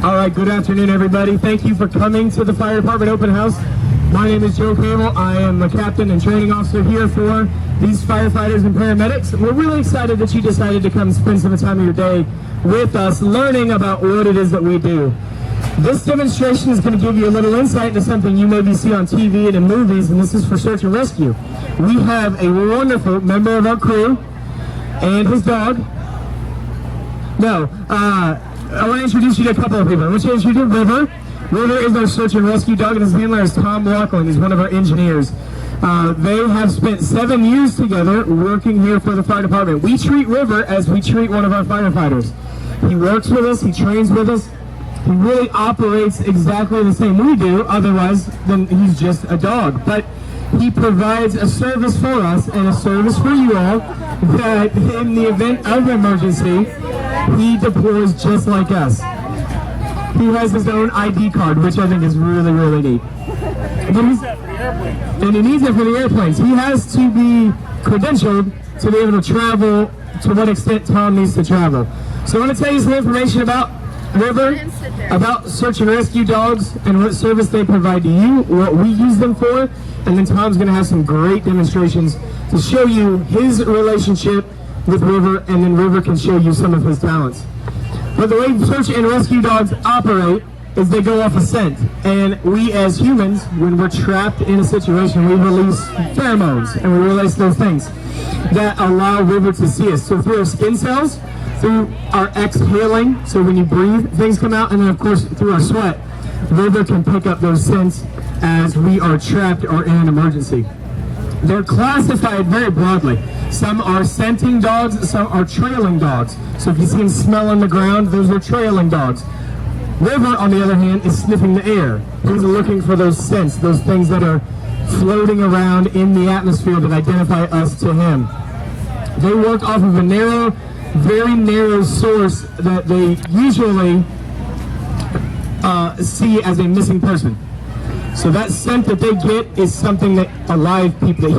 All right, good afternoon, everybody. Thank you for coming to the Fire Department Open House. My name is Joe Campbell. I am the captain and training officer here for these firefighters and paramedics. We're really excited that you decided to come spend some time of your day with us learning about what it is that we do. This demonstration is going to give you a little insight into something you maybe see on TV and in movies, and this is for search and rescue. We have a wonderful member of our crew and his dog. I want to introduce you to a couple of people. I want you to introduce River. River is our search and rescue dog, and his handler is Tom Laughlin. He's one of our engineers. They have spent 7 years together working here for the fire department. We treat River as we treat one of our firefighters. He works with us, he trains with us. He really operates exactly the same we do, otherwise then he's just a dog. But he provides a service for us and a service for you all that in the event of emergency, he deploys just like us. He has his own ID card, which I think is really, really neat. And he needs it for the airplanes. He has to be credentialed to be able to travel to what extent Tom needs to travel. So I want to tell you some information about River, about search and rescue dogs and what service they provide to you, what we use them for, and then Tom's going to have some great demonstrations to show you his relationship with River, and then River can show you some of his talents. But the way search and rescue dogs operate is they go off a scent, and we as humans, when we're trapped in a situation, we release pheromones, and we release those things that allow River to see us. So through our skin cells, through our exhaling, so when you breathe, things come out, and then of course through our sweat, River can pick up those scents as we are trapped or in an emergency. They're classified very broadly. Some are scenting dogs, some are trailing dogs. So if you see them smell on the ground, those are trailing dogs. River, on the other hand, is sniffing the air. He's looking for those scents, those things that are floating around in the atmosphere that identify us to him. They work off of a narrow, very narrow source that they usually see as a missing person. So that scent that they get is something that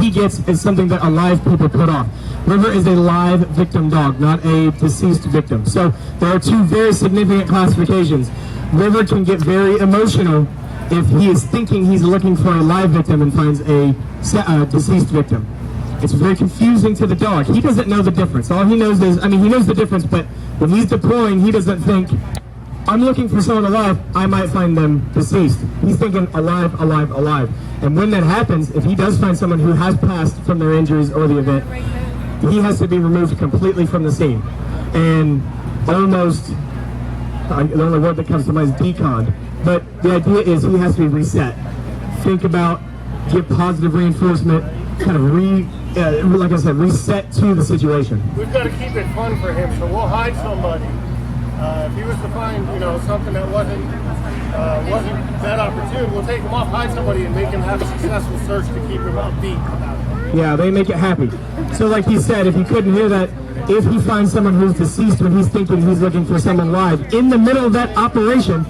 he gets is something that alive people put off. River is a live victim dog, not a deceased victim. So there are 2 very significant classifications. River can get very emotional if he is thinking he's looking for a live victim and finds a deceased victim. It's very confusing to the dog. He doesn't know the difference. All he knows is, he knows the difference, but when he's deploying, he doesn't think, I'm looking for someone alive, I might find them deceased. He's thinking alive, alive, alive. And when that happens, if he does find someone who has passed from their injuries or the event, he has to be removed completely from the scene. And almost, the only word that comes to mind is deconned. But the idea is he has to be reset. Think about, give positive reinforcement, kind of like I said, reset to the situation. We've got to keep it fun for him, so we'll hide somebody. If he was to find, something that wasn't that opportune, we'll take him off, hide somebody, and make him have a successful search to keep him upbeat. Yeah, they make it happy. So like he said, if you couldn't hear that, if he finds someone who's deceased when he's thinking he's looking for someone live, in the middle of that operation,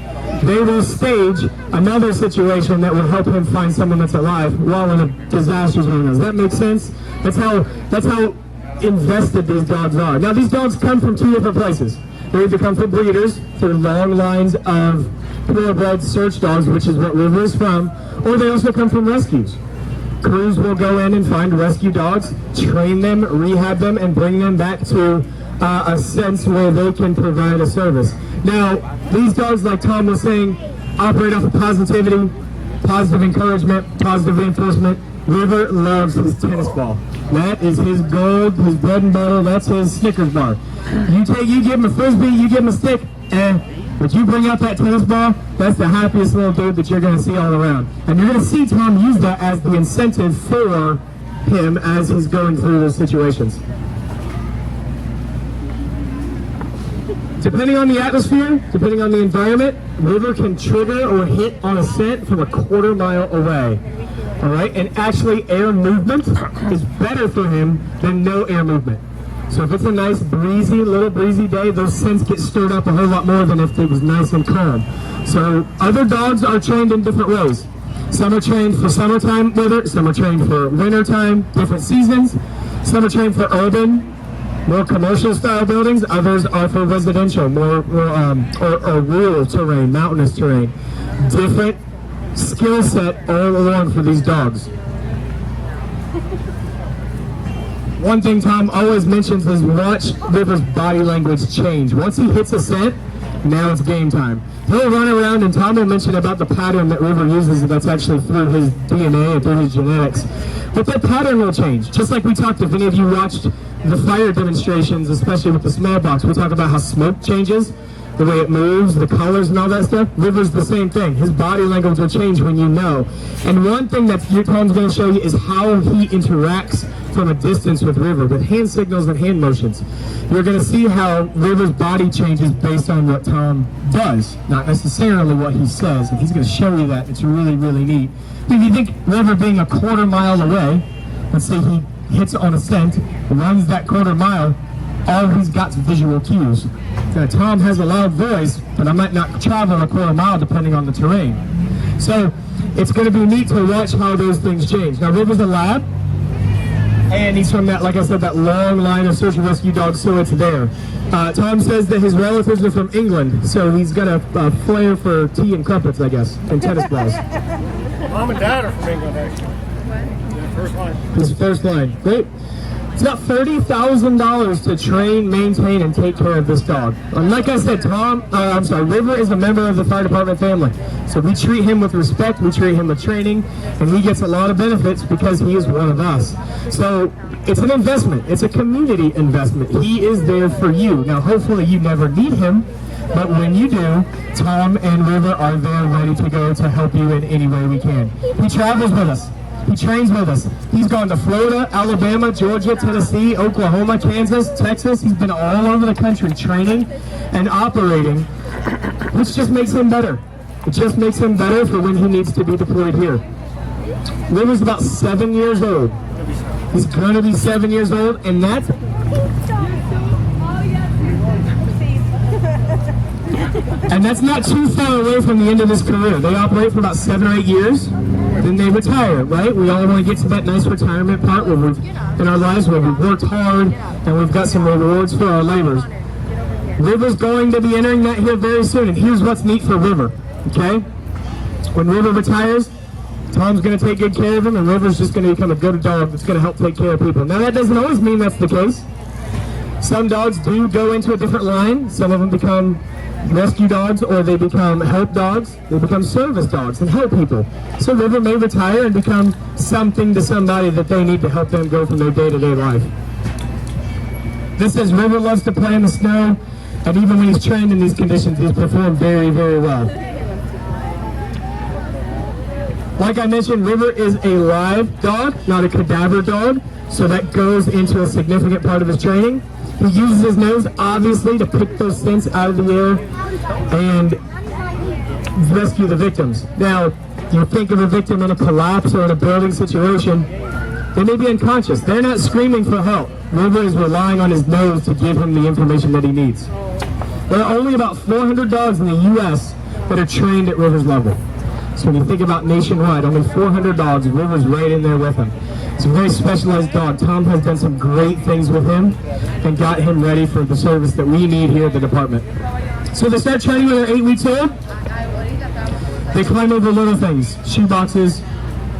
they will stage another situation that will help him find someone that's alive while in a disaster zone. Does that make sense? That's how invested these dogs are. Now these dogs come from 2 different places. They either come from breeders, through long lines of purebred search dogs, which is what River is from, or they also come from rescues. Crews will go in and find rescue dogs, train them, rehab them, and bring them back to a sense where they can provide a service. Now, these dogs, like Tom was saying, operate off of positivity, positive encouragement, positive reinforcement. River loves his tennis ball. That is his gold, his bread and butter, that's his Snickers bar. You give him a Frisbee, you give him a stick, but you bring out that tennis ball, that's the happiest little dude that you're going to see all around. And you're going to see Tom use that as the incentive for him as he's going through those situations. Depending on the atmosphere, depending on the environment, River can trigger or hit on a scent from a quarter mile away. All right, and actually air movement is better for him than no air movement. So if it's a nice little breezy day, those scents get stirred up a whole lot more than if it was nice and calm. So other dogs are trained in different ways. Some are trained for summertime weather, some are trained for wintertime, different seasons. Some are trained for urban more commercial style buildings. Others are for residential, more or rural terrain, mountainous terrain. Different skill set all along for these dogs. One thing Tom always mentions is watch River's body language change. Once he hits a scent, now it's game time. He'll run around, and Tom will mention about the pattern that River uses, and that's actually through his DNA and through his genetics. But that pattern will change. Just like we talked, if any of you watched the fire demonstrations, especially with the small box, we talk about how smoke changes, the way it moves, the colors and all that stuff. River's the same thing. His body language will change when you know. And one thing that Tom's going to show you is how he interacts from a distance with River, with hand signals and hand motions. You're going to see how River's body changes based on what Tom does, not necessarily what he says. And he's going to show you that. It's really, really neat. If you think River being a quarter mile away, let's say he hits on a scent, runs that quarter mile, all he's got is visual cues. Now, Tom has a loud voice, but I might not travel a quarter mile depending on the terrain. So it's going to be neat to watch how those things change. Now, River's a lab, and he's from that, like I said, that long line of search and rescue dogs, so it's there. Tom says that his relatives are from England, so he's got a flair for tea and crumpets, I guess, and tennis balls. Mom and Dad are from England, actually. Yeah, first line. His first line. Great. It's about $30,000 to train, maintain, and take care of this dog. And like I said, River is a member of the fire department family. So we treat him with respect, we treat him with training, and he gets a lot of benefits because he is one of us. So it's an investment. It's a community investment. He is there for you. Now, hopefully you never need him, but when you do, Tom and River are there ready to go to help you in any way we can. He travels with us. He trains with us. He's gone to Florida, Alabama, Georgia, Tennessee, Oklahoma, Kansas, Texas. He's been all over the country training and operating, which just makes him better. It just makes him better for when he needs to be deployed here. River's about 7 years old. He's going to be 7 years old, and that's... And that's not too far away from the end of his career. They operate for about 7 or 8 years, then they retire, right? We all want to get to that nice retirement part where in our lives where we've worked hard and we've got some rewards for our labors. River's going to be entering that here very soon, and here's what's neat for River, okay? When River retires, Tom's going to take good care of him, and River's just going to become a good dog that's going to help take care of people. Now, that doesn't always mean that's the case. Some dogs do go into a different line. Some of them become rescue dogs, or they become help dogs. They become service dogs and help people. So River may retire and become something to somebody that they need to help them go from their day-to-day life. This says River loves to play in the snow, and even when he's trained in these conditions, he's performed very, very well. Like I mentioned, River is a live dog, not a cadaver dog, so that goes into a significant part of his training. He uses his nose, obviously, to pick those scents out of the air and rescue the victims. Now, you think of a victim in a collapse or in a building situation, they may be unconscious. They're not screaming for help. River is relying on his nose to give him the information that he needs. There are only about 400 dogs in the U.S. that are trained at River's level. So when you think about nationwide, only 400 dogs, River's right in there with him. It's a very specialized dog. Tom has done some great things with him and got him ready for the service that we need here at the department. So they start training when they're 8 weeks old. They climb over little things, shoe boxes,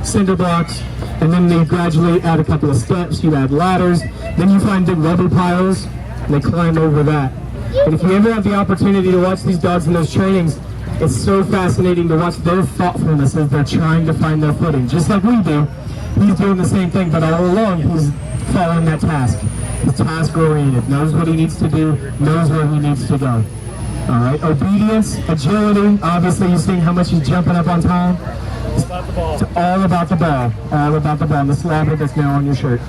cinder blocks, and then they gradually add a couple of steps. You add ladders, then you find big rubber piles, and they climb over that. And if you ever have the opportunity to watch these dogs in those trainings, it's so fascinating to watch their thoughtfulness as they're trying to find their footing, just like we do. He's doing the same thing, but all along he's following that task. He's task-oriented, knows what he needs to do, knows where he needs to go. All right, obedience, agility. Obviously, you're seeing how much he's jumping up on Tom. It's about the ball. It's all about the ball. All about the ball. And the slabber that's now on your shirt.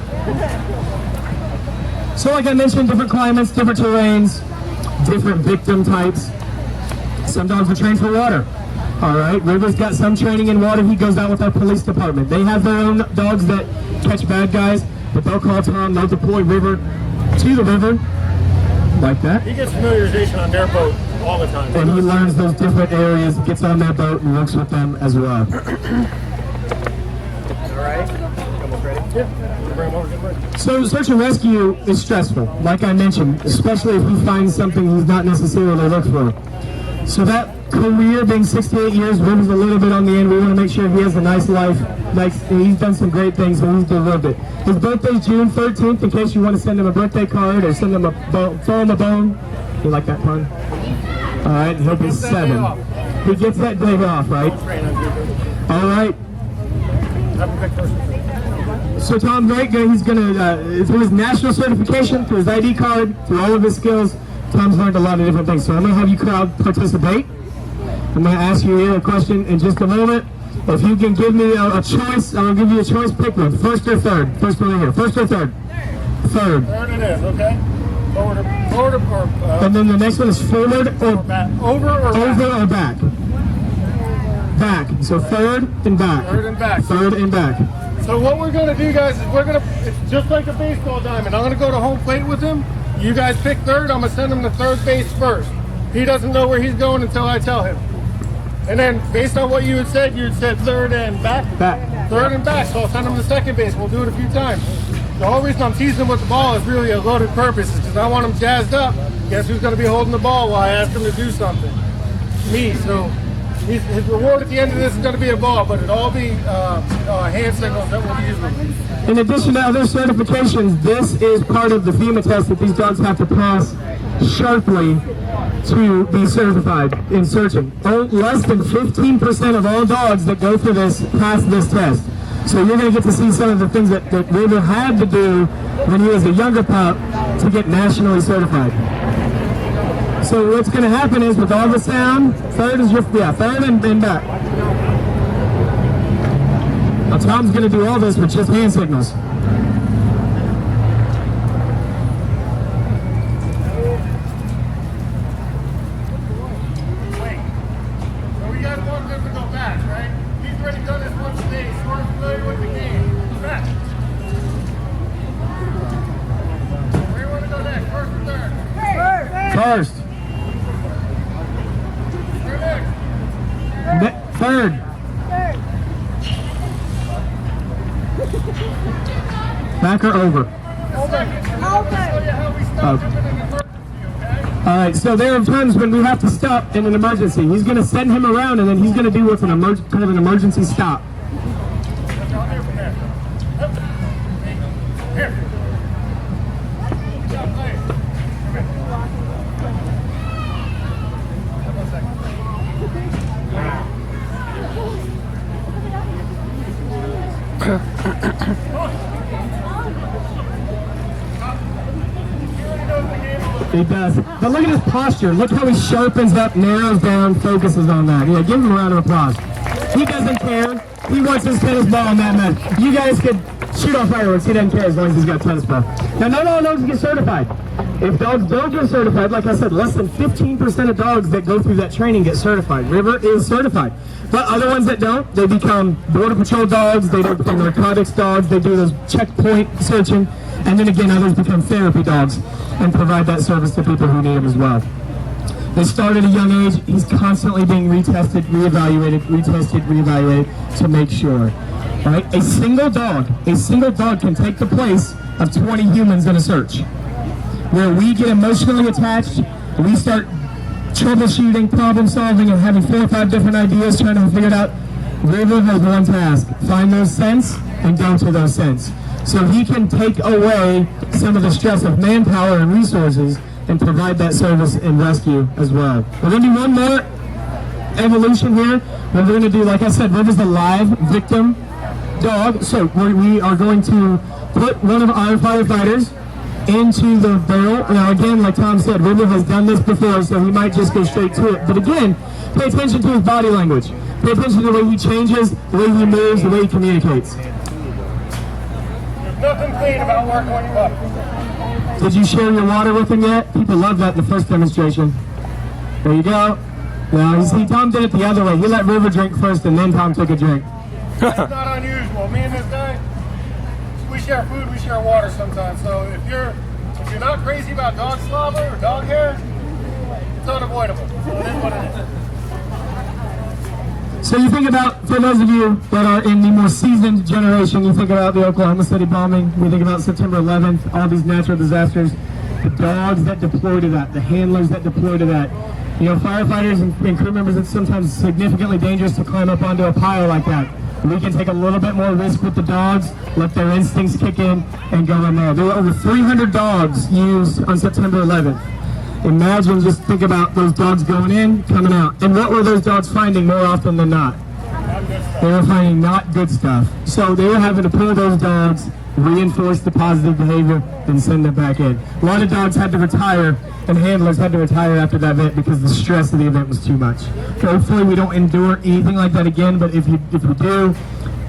So like I mentioned, different climates, different terrains, different victim types. Some dogs are trained for water. All right, River's got some training in water. He goes out with our police department. They have their own dogs that catch bad guys, but they'll call Tom, they'll deploy River to the river, like that. He gets familiarization on their boat all the time. And he learns those different areas, gets on their boat, and works with them as well. All right, almost ready. Yeah. Bring him over, get him ready. So search and rescue is stressful, like I mentioned, especially if he finds something he's not necessarily looking for. So that career being 68 years, River's a little bit on the end. We want to make sure he has a nice life. Like, he's done some great things, and he's deserved it. His birthday's June 13th, in case you want to send him a birthday card or send him a throw him a bone. You like that pun? All right, he'll be 7. He gets that day off, right? All right. So Tom, great guy. He's gonna through his national certification, through his ID card, through all of his skills. Tom's learned a lot of different things. So I'm gonna have you crowd participate. I'm gonna ask you here a question in just a moment. If you can give me a choice, I'm gonna give you a choice. Pick one, first or third. First one right here. First or third? Third. Third it is. Okay. Forward or and then the next one is forward or back. Over or back. Back. So third and back. Third and back. Third and back. So what we're going to do, guys, is it's just like a baseball diamond. I'm going to go to home plate with him. You guys pick third. I'm going to send him to third base first. He doesn't know where he's going until I tell him. And then, based on what you had said third and back? Back. Third and back, so I'll send him to second base. We'll do it a few times. The whole reason I'm teasing him with the ball is really a loaded purpose, is because I want him jazzed up. Guess who's going to be holding the ball while I ask him to do something? Me. So his reward at the end of this is going to be a ball, but it'll all be hand signals that we'll be using. In addition to other certifications, this is part of the FEMA test that these dogs have to pass sharply to be certified in searching. Less than 15% of all dogs that go through this pass this test. So you're going to get to see some of the things that River had to do when he was a younger pup to get nationally certified. So what's going to happen is, with all the sound, third is third and back. Now Tom's going to do all this with just hand signals. First. Third. Back or over? Okay. All right, so there are times when we have to stop in an emergency. He's going to send him around, and then he's going to do what's called an emergency stop. He does. But look at his posture. Look how he sharpens up, narrows down, focuses on that. Yeah, give him a round of applause. He doesn't care. He wants his tennis ball on that match. You guys could shoot off fireworks. He doesn't care as long as he's got a tennis ball. Now, not all dogs get certified. If dogs don't get certified, like I said, less than 15% of dogs that go through that training get certified. River is certified. But other ones that don't, they become Border Patrol dogs, they become narcotics dogs, they do those checkpoint searching, and then again, others become therapy dogs and provide that service to people who need them as well. They start at a young age. He's constantly being retested, reevaluated, retested, reevaluated to make sure. All right? A single dog can take the place of 20 humans in a search. Where we get emotionally attached, we start troubleshooting, problem solving, and having 4 or 5 different ideas trying to figure it out. River has one task: find those scents and go to those scents. So he can take away some of the stress of manpower and resources and provide that service and rescue as well. We're going to do one more evolution here. We're going to do, like I said, River's the live victim dog. So we are going to put one of our firefighters into the barrel. Now again, like Tom said, River has done this before, so he might just go straight to it. But again, pay attention to his body language. Pay attention to the way he changes, the way he moves, the way he communicates. Nothing clean about working with your pup. Did you share your water with him yet? People love that in the first demonstration. There you go. Now, you see, Tom did it the other way. He let River drink first, and then Tom took a drink. That's not unusual. Me and this guy, we share food, we share water sometimes. So if you're not crazy about dog slobber or dog hair, it's unavoidable. So it is what it is. So you think about, for those of you that are in the more seasoned generation, you think about the Oklahoma City bombing, we think about September 11th, all these natural disasters, the dogs that deploy to that, the handlers that deploy to that. You know, firefighters and crew members, it's sometimes significantly dangerous to climb up onto a pile like that. We can take a little bit more risk with the dogs, let their instincts kick in, and go in there. There were over 300 dogs used on September 11th. Imagine, just think about those dogs going in, coming out. And what were those dogs finding more often than not? They were finding not good stuff. So they were having to pull those dogs, reinforce the positive behavior, then send them back in. A lot of dogs had to retire, and handlers had to retire after that event because the stress of the event was too much. Hopefully we don't endure anything like that again, but if we do,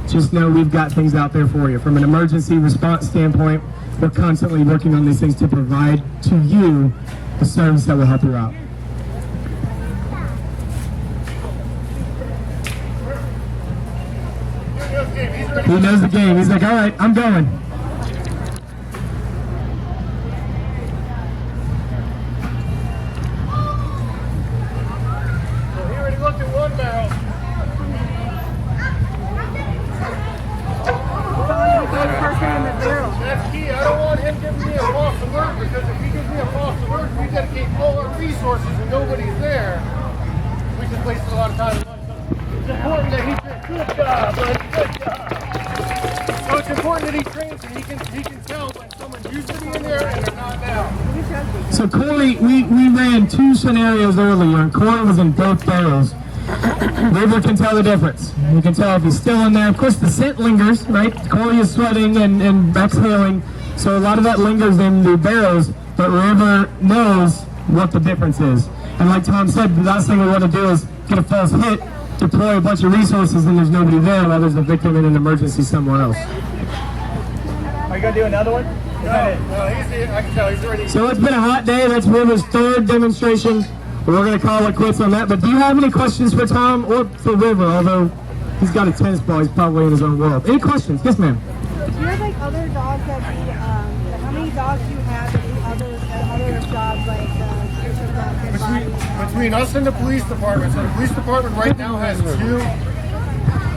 just know we've got things out there for you. From an emergency response standpoint, we're constantly working on these things to provide to you the service that will help you out. He knows the game. He's like, all right, I'm going. So he already looked at one barrel. That's key. I don't want him giving me a false alert, because if he gives me a false alert, we dedicate all our resources and nobody's there. We just wasted a lot of time. It's important that he says, good job, buddy, good job. So it's important that he trains and he can tell when someone used to be in there and they're not now. So Corey, we ran two scenarios earlier, and Corey was in both barrels. River can tell the difference. You can tell if he's still in there. Of course, the scent lingers, right? Corey is sweating and exhaling, so a lot of that lingers in the barrels, but River knows what the difference is. And like Tom said, the last thing we want to do is get a false hit, deploy a bunch of resources, and there's nobody there while there's a victim in an emergency somewhere else. Are you going to do another one? No, I can tell he's already. So it's been a hot day. That's River's third demonstration. We're going to call it quits on that. But do you have any questions for Tom or for River? Although he's got a tennis ball, he's probably in his own world. Any questions? Yes, ma'am. Do you have like other dogs that do, how many dogs do you have that do other jobs like Between us and the police department, so the police department right now has two.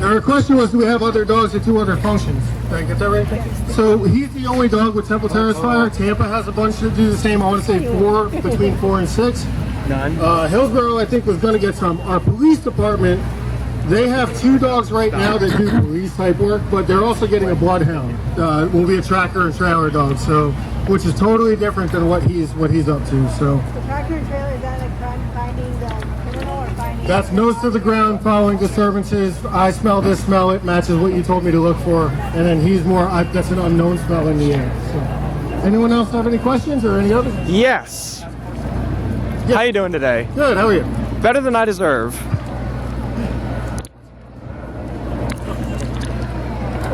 Our question was, do we have other dogs that do other functions? Did I get that right? So he's the only dog with Temple Terrace Fire. Tampa has a bunch that do the same. I want to say four, between 4 and 6. None. Hillsborough, I think, was going to get some. Our police department, they have 2 dogs right now that do police type work, but they're also getting a bloodhound. Will be a tracker and trailer dog, so which is totally different than what he's up to. So the tractor and trailer, is that like finding the criminal or finding? that's nose to the ground, following disturbances. I smell this, smell it, matches what you told me to look for, and then he's more. That's an unknown smell in the air. So, anyone else have any questions or any others? Yes. How you doing today? Good. How are you? Better than I deserve.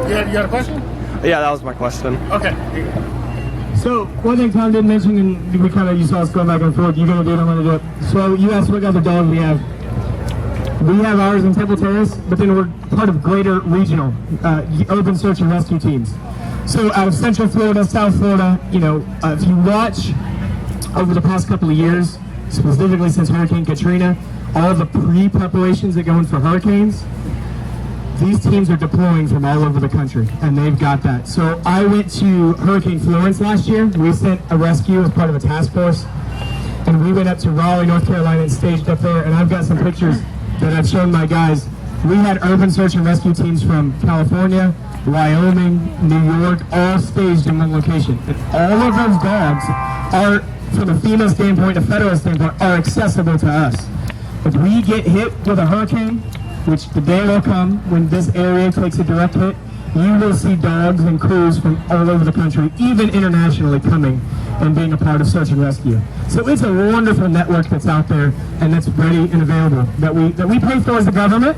Yeah, you got a question? Yeah, that was my question. Okay. So one thing Tom didn't mention, and you saw us going back and forth. You're gonna do it, I'm gonna do it. So you asked what other dog we have. We have ours in Temple Terrace, but then we're part of greater regional urban search and rescue teams. So out of Central Florida, South Florida, if you watch over the past couple of years, specifically since Hurricane Katrina, all the pre-preparations that go in for hurricanes, these teams are deploying from all over the country, and they've got that. So I went to Hurricane Florence last year. We sent a rescue as part of a task force, and we went up to Raleigh, North Carolina, and staged up there, and I've got some pictures that I've shown my guys. We had urban search and rescue teams from California, Wyoming, New York, all staged in one location. And all of those dogs are, from a FEMA standpoint, a federal standpoint, are accessible to us. If we get hit with a hurricane, which the day will come when this area takes a direct hit, you will see dogs and crews from all over the country, even internationally, coming and being a part of search and rescue. So it's a wonderful network that's out there and that's ready and available, that we pay for as a government,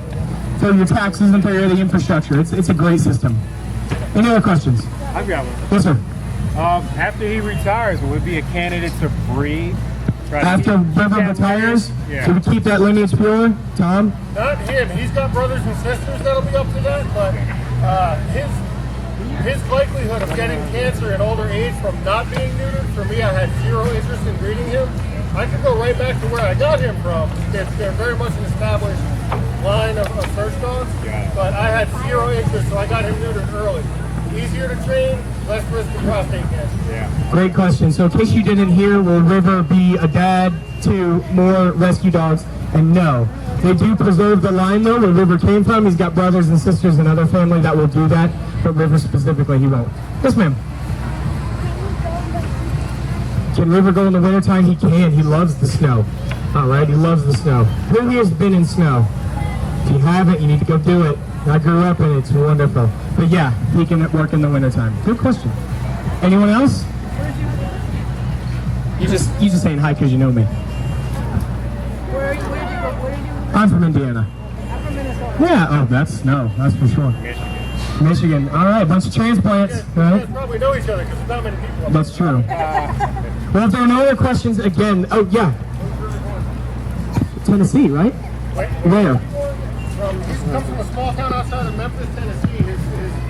for your taxes and for the infrastructure. It's a great system. Any other questions? I've got one. Yes, sir. After he retires, will it be a candidate to breed? After River retires, Yeah. should we keep that lineage pure, Tom? Not him. He's got brothers and sisters that'll be up to that, but his likelihood of getting cancer at older age from not being neutered, for me, I had zero interest in breeding him. I could go right back to where I got him from. They're very much an established line of search dogs, but I had zero interest, so I got him neutered early. Easier to train, less risk of prostate cancer. Yeah. Great question. So in case you didn't hear, will River be a dad to more rescue dogs? And no. They do preserve the line though, where River came from. He's got brothers and sisters and other family that will do that, but River specifically, he won't. Yes, ma'am. Can River go in the wintertime? He can. He loves the snow. All right, he loves the snow. Who here has been in snow? If you haven't, you need to go do it. I grew up in it. It's wonderful. But yeah, he can work in the wintertime. Good question. Anyone else? You just saying hi because you know me. Where are you? I'm from Indiana. I'm from Minnesota. Yeah. Oh, that's snow. That's for sure. Michigan. All right, bunch of transplants. You Right? guys probably know each other because there's not many people. That's true. Well, if there are no other questions, again, oh yeah. Tennessee, right? Where? He comes from a small town outside of Memphis, Tennessee. His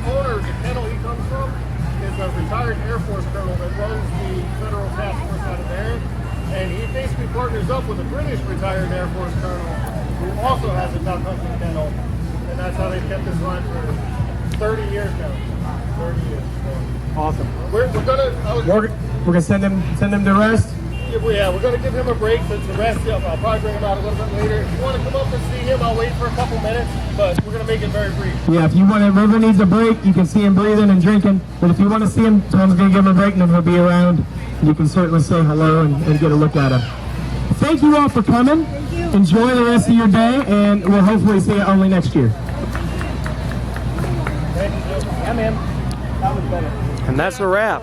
owner, the kennel he comes from, is a retired Air Force colonel that runs the federal task force out of there. And he basically partners up with a British retired Air Force colonel who also has a duck hunting kennel. And that's how they've kept this line for 30 years now. 30 years. Awesome. We're We're gonna send him to rest. Yeah, we're going to give him a break to rest up. I'll probably bring him out a little bit later. If you want to come up and see him, I'll wait for a couple minutes, but we're going to make it very brief. Yeah, if you want to, River needs a break. You can see him breathing and drinking. But if you want to see him, Tom's going to give him a break and then he'll be around. You can certainly say hello and get a look at him. Thank you all for coming. Thank you. Enjoy the rest of your day, and we'll hopefully see you only next year. Thank you. And that's a wrap.